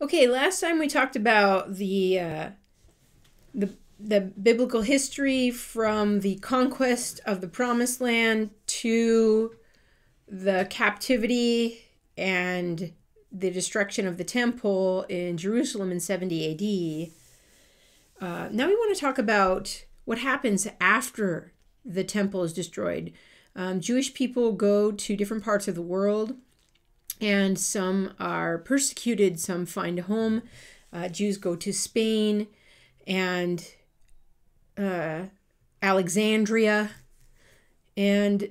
Okay, last time we talked about the biblical history from the conquest of the Promised Land to the captivity and the destruction of the temple in Jerusalem in 70 AD. Now we want to talk about what happens after the temple is destroyed. Jewish people go to different parts of the world, and some are persecuted, some find a home. Jews go to Spain and Alexandria, and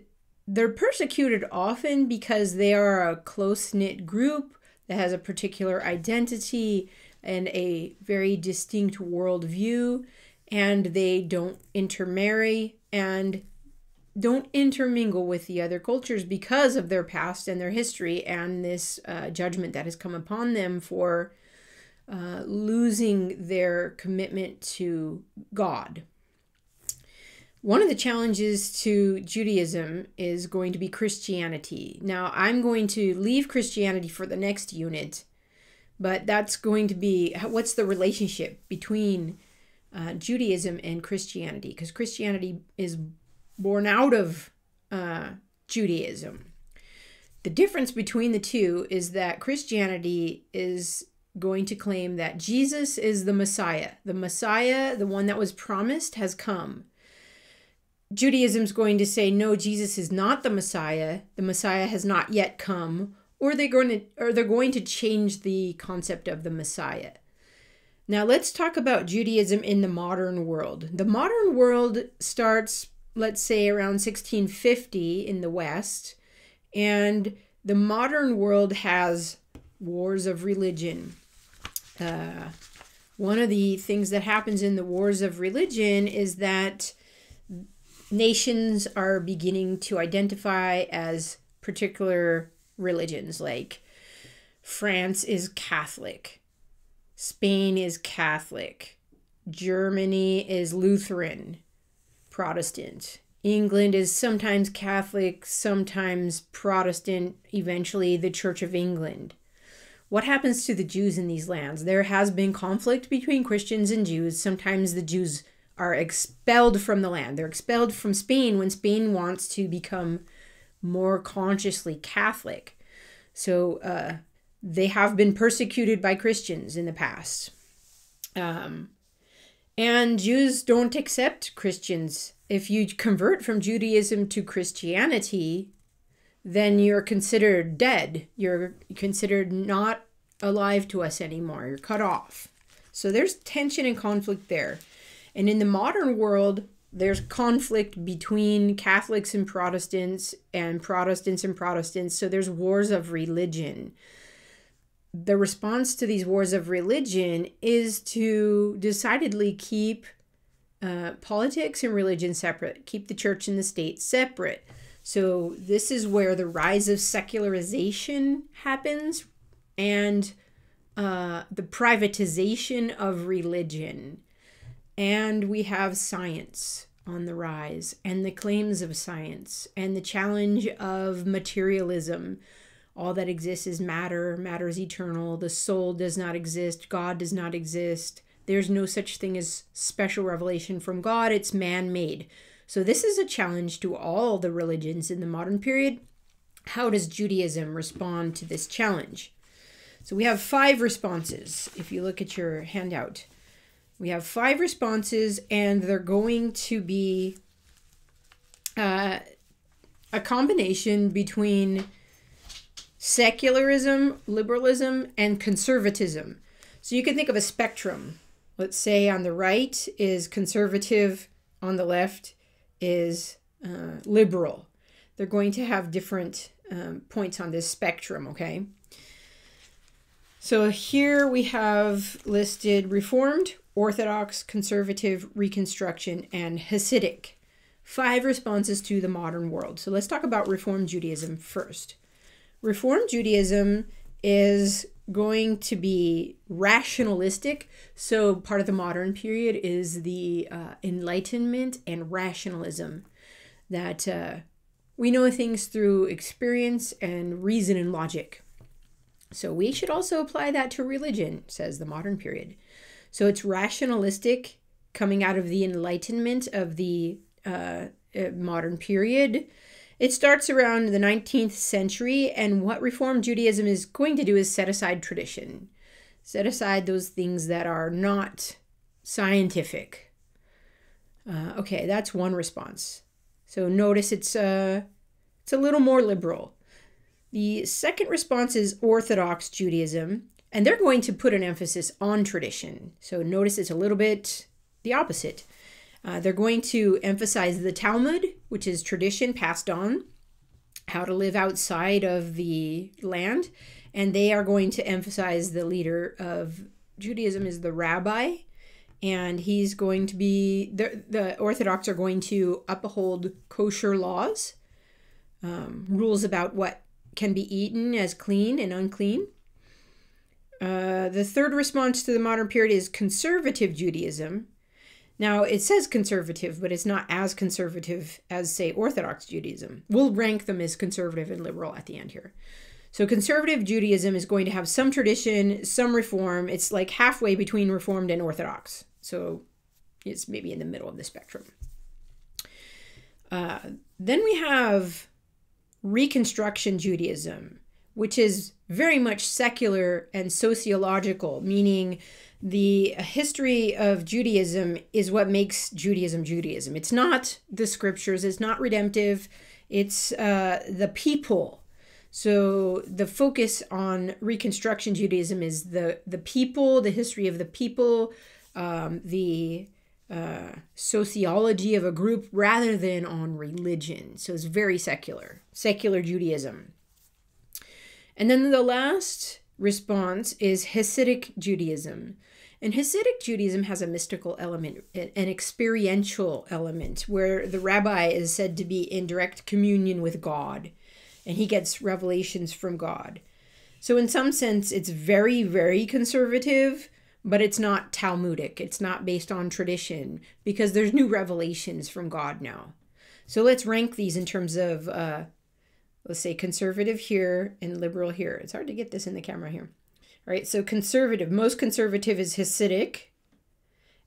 they're persecuted often because they are a close-knit group that has a particular identity and a very distinct worldview, and they don't intermarry and don't intermingle with the other cultures because of their past and their history and this judgment that has come upon them for losing their commitment to God. One of the challenges to Judaism is going to be Christianity. Now, I'm going to leave Christianity for the next unit, but that's going to be, what's the relationship between Judaism and Christianity? Because Christianity is born out of Judaism. The difference between the two is that Christianity is going to claim that Jesus is the Messiah. The Messiah, the one that was promised, has come. Judaism's going to say, no, Jesus is not the Messiah. The Messiah has not yet come, or they're going to change the concept of the Messiah. Now let's talk about Judaism in the modern world. The modern world starts, let's say, around 1650 in the West, and the modern world has wars of religion. One of the things that happens in the wars of religion is that nations are beginning to identify as particular religions, like France is Catholic, Spain is Catholic, Germany is Lutheran, Protestant, England is sometimes Catholic, sometimes Protestant, eventually the Church of England. What happens to the Jews in these lands? There has been conflict between Christians and Jews. Sometimes the Jews are expelled from the land. They're expelled from Spain when Spain wants to become more consciously Catholic. So they have been persecuted by Christians in the past. And Jews don't accept Christians. If you convert from Judaism to Christianity, then you're considered dead. You're considered not alive to us anymore. You're cut off. So there's tension and conflict there. And in the modern world, there's conflict between Catholics and Protestants and Protestants and Protestants. So there's wars of religion. The response to these wars of religion is to decidedly keep politics and religion separate, keep the church and the state separate. So this is where the rise of secularization happens and the privatization of religion. And we have science on the rise and the claims of science and the challenge of materialism. All that exists is matter. Matter is eternal. The soul does not exist. God does not exist. There's no such thing as special revelation from God. It's man-made. So this is a challenge to all the religions in the modern period. How does Judaism respond to this challenge? So we have 5 responses. If you look at your handout, we have 5 responses, and they're going to be a combination between secularism, liberalism, and conservatism. So you can think of a spectrum. Let's say on the right is conservative, on the left is liberal. They're going to have different points on this spectrum, okay? So here we have listed Reformed, Orthodox, Conservative, Reconstruction, and Hasidic. 5 responses to the modern world. So let's talk about Reformed Judaism first. Reformed Judaism is going to be rationalistic. So part of the modern period is the Enlightenment and Rationalism, that we know things through experience and reason and logic. So we should also apply that to religion, says the modern period. So it's rationalistic, coming out of the Enlightenment of the modern period. It starts around the 19th century, and what Reform Judaism is going to do is set aside tradition. Set aside those things that are not scientific. Okay, that's one response. So notice it's a little more liberal. The second response is Orthodox Judaism, and they're going to put an emphasis on tradition. So notice it's a little bit the opposite. They're going to emphasize the Talmud, which is tradition passed on, how to live outside of the land, and they are going to emphasize the leader of Judaism is the rabbi, and he's going to be, the Orthodox are going to uphold kosher laws, rules about what can be eaten as clean and unclean. The third response to the modern period is conservative Judaism. Now, it says conservative, but it's not as conservative as, say, Orthodox Judaism. We'll rank them as conservative and liberal at the end here. So conservative Judaism is going to have some tradition, some reform. It's like halfway between Reformed and Orthodox. So it's maybe in the middle of the spectrum. Then we have Reconstruction Judaism, which is very much secular and sociological, meaning the history of Judaism is what makes Judaism Judaism. It's not the scriptures, it's not redemptive, it's the people. So the focus on Reconstruction Judaism is the people, the history of the people, the sociology of a group rather than on religion. So it's very secular Judaism. And then the last response is Hasidic Judaism. And Hasidic Judaism has a mystical element, an experiential element, where the rabbi is said to be in direct communion with God, and he gets revelations from God. So in some sense, it's very, very conservative, but it's not Talmudic. It's not based on tradition, because there's new revelations from God now. So let's rank these in terms of, let's say conservative here and liberal here. It's hard to get this in the camera here. All right, so conservative, most conservative is Hasidic,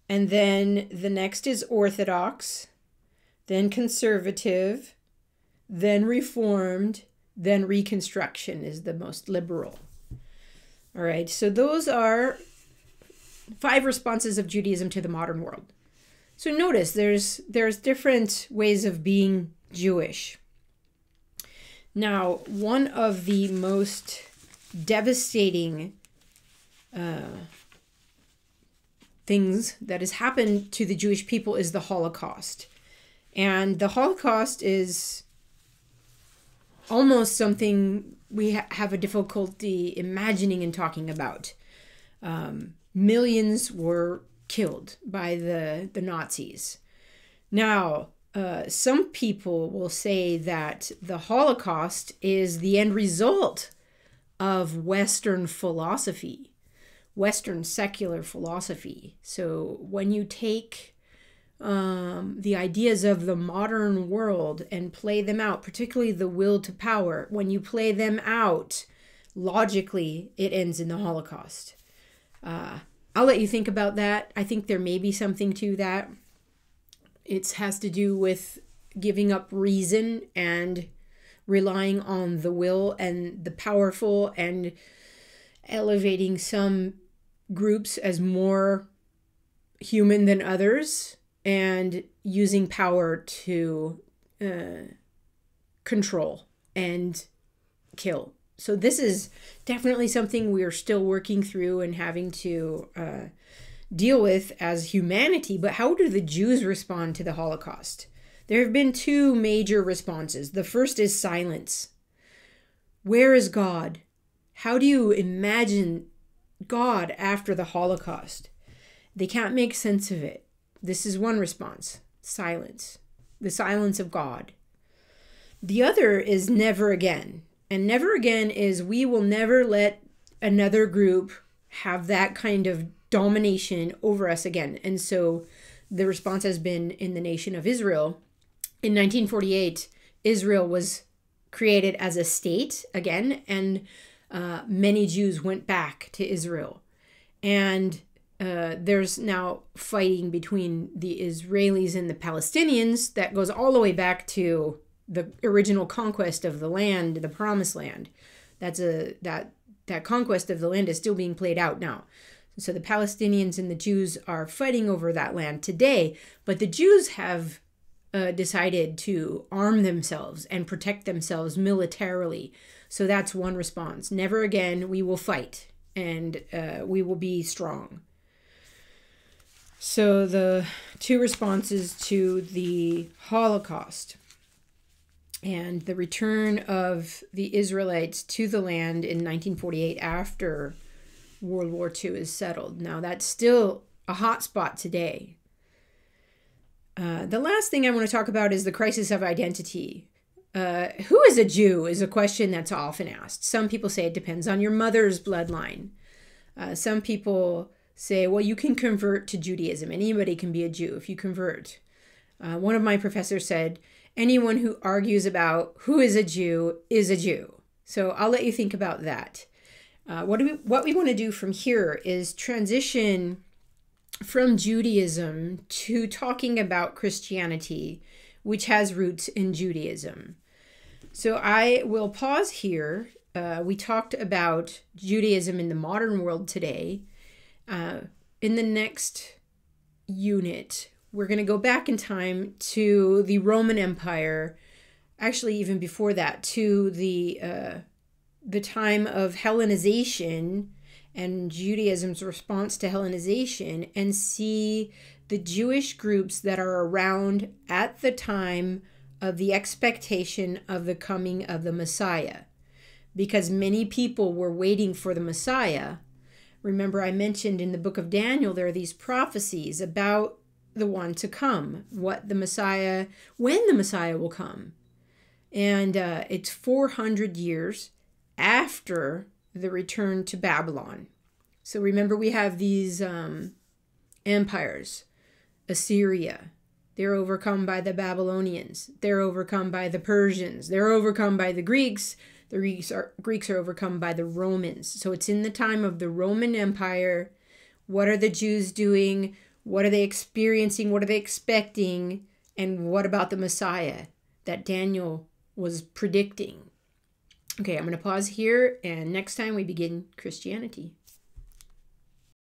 and then the next is Orthodox, then conservative, then Reformed, then Reconstruction is the most liberal. All right, so those are 5 responses of Judaism to the modern world. So notice there's different ways of being Jewish. Now, one of the most devastating things that has happened to the Jewish people is the Holocaust. And the Holocaust is almost something we have a difficulty imagining and talking about. Millions were killed by the Nazis. Now, some people will say that the Holocaust is the end result of Western philosophy, Western secular philosophy. So when you take the ideas of the modern world and play them out, particularly the will to power, when you play them out, logically, it ends in the Holocaust. I'll let you think about that. I think there may be something to that. It has to do with giving up reason and relying on the will and the powerful and elevating some groups as more human than others and using power to control and kill. So this is definitely something we're still working through and having to deal with as humanity. But how do the Jews respond to the Holocaust? There have been 2 major responses. The first is silence. Where is God? How do you imagine God after the Holocaust? They can't make sense of it. This is one response. Silence. The silence of God. The other is never again. And never again is we will never let another group have that kind of domination over us again. And so the response has been in the nation of Israel. In 1948, Israel was created as a state again, and many Jews went back to Israel. And there's now fighting between the Israelis and the Palestinians that goes all the way back to the original conquest of the land, the Promised Land. That conquest of the land is still being played out now. So the Palestinians and the Jews are fighting over that land today, but the Jews have decided to arm themselves and protect themselves militarily. So that's one response. Never again, we will fight, and we will be strong. So the two responses to the Holocaust and the return of the Israelites to the land in 1948 after World War II is settled. Now, that's still a hot spot today. The last thing I want to talk about is the crisis of identity. Who is a Jew is a question that's often asked. Some people say it depends on your mother's bloodline. Some people say, well, you can convert to Judaism. Anybody can be a Jew if you convert. One of my professors said, anyone who argues about who is a Jew is a Jew. So I'll let you think about that. What we want to do from here is transition from Judaism to talking about Christianity, which has roots in Judaism. So I will pause here. We talked about Judaism in the modern world today. In the next unit, we're going to go back in time to the Roman Empire, actually even before that, to the time of Hellenization and Judaism's response to Hellenization, and see the Jewish groups that are around at the time of the expectation of the coming of the Messiah. Because many people were waiting for the Messiah. Remember, I mentioned in the book of Daniel, there are these prophecies about the one to come, when the Messiah will come. And it's 400 years after the return to Babylon. So remember, we have these empires. Assyria, they're overcome by the Babylonians. They're overcome by the Persians. They're overcome by the Greeks. The Greeks are overcome by the Romans. So it's in the time of the Roman Empire. What are the Jews doing? What are they experiencing? What are they expecting? And what about the Messiah that Daniel was predicting? Okay, I'm going to pause here, and next time we begin Christianity.